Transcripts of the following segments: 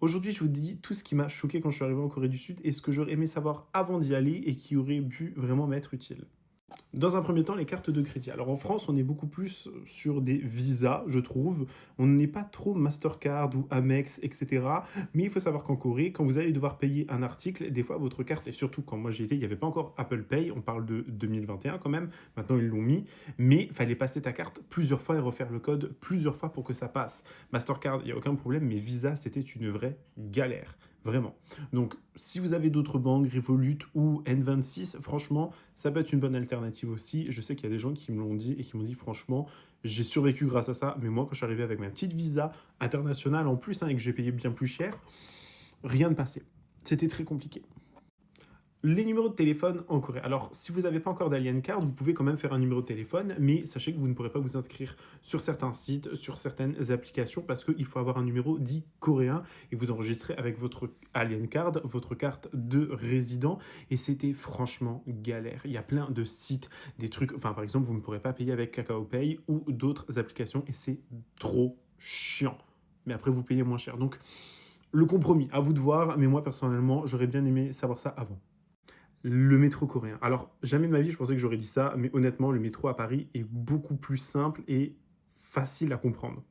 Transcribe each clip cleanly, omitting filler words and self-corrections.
Aujourd'hui, je vous dis tout ce qui m'a choqué quand je suis arrivé en Corée du Sud et ce que j'aurais aimé savoir avant d'y aller et qui aurait pu vraiment m'être utile. Dans un premier temps, les cartes de crédit. Alors en France, on est beaucoup plus sur des visas, je trouve. On n'est pas trop Mastercard ou Amex, etc. Mais il faut savoir qu'en Corée, quand vous allez devoir payer un article, des fois votre carte, et surtout quand moi j'y étais, il n'y avait pas encore Apple Pay, on parle de 2021 quand même, maintenant ils l'ont mis, mais il fallait passer ta carte plusieurs fois et refaire le code plusieurs fois pour que ça passe. Mastercard, il n'y a aucun problème, mais Visa, c'était une vraie galère. Vraiment. Donc, si vous avez d'autres banques, Revolut ou N26, franchement, ça peut être une bonne alternative aussi. Je sais qu'il y a des gens qui me l'ont dit et qui m'ont dit, franchement, j'ai survécu grâce à ça. Mais moi, quand je suis arrivé avec ma petite visa internationale en plus, et que j'ai payé bien plus cher, rien ne passait. C'était très compliqué. Les numéros de téléphone en Corée. Alors, si vous n'avez pas encore d'Alien Card, vous pouvez quand même faire un numéro de téléphone, mais sachez que vous ne pourrez pas vous inscrire sur certains sites, sur certaines applications, parce qu'il faut avoir un numéro dit coréen et vous enregistrez avec votre Alien Card, votre carte de résident, et c'était franchement galère. Il y a plein de sites, des trucs, enfin par exemple, vous ne pourrez pas payer avec Kakao Pay ou d'autres applications, et c'est trop chiant. Mais après, vous payez moins cher. Donc, le compromis, à vous de voir, mais moi personnellement, j'aurais bien aimé savoir ça avant. Le métro coréen. Alors, jamais de ma vie, je pensais que j'aurais dit ça, mais honnêtement, le métro à Paris est beaucoup plus simple et facile à comprendre.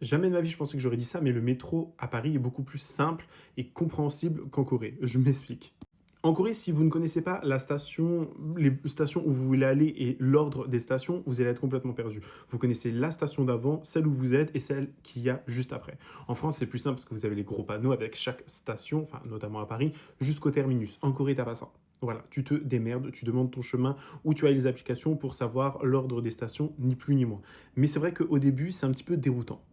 Jamais de ma vie, je pensais que j'aurais dit ça, mais le métro à Paris est beaucoup plus simple et compréhensible qu'en Corée. Je m'explique. En Corée, si vous ne connaissez pas la station, les stations où vous voulez aller et l'ordre des stations, vous allez être complètement perdu. Vous connaissez la station d'avant, celle où vous êtes et celle qu'il y a juste après. En France, c'est plus simple parce que vous avez les gros panneaux avec chaque station, enfin notamment à Paris, jusqu'au terminus. En Corée, t'as pas ça. Voilà, tu te démerdes, tu demandes ton chemin où tu as les applications pour savoir l'ordre des stations, ni plus ni moins. Mais c'est vrai qu'au début, c'est un petit peu déroutant.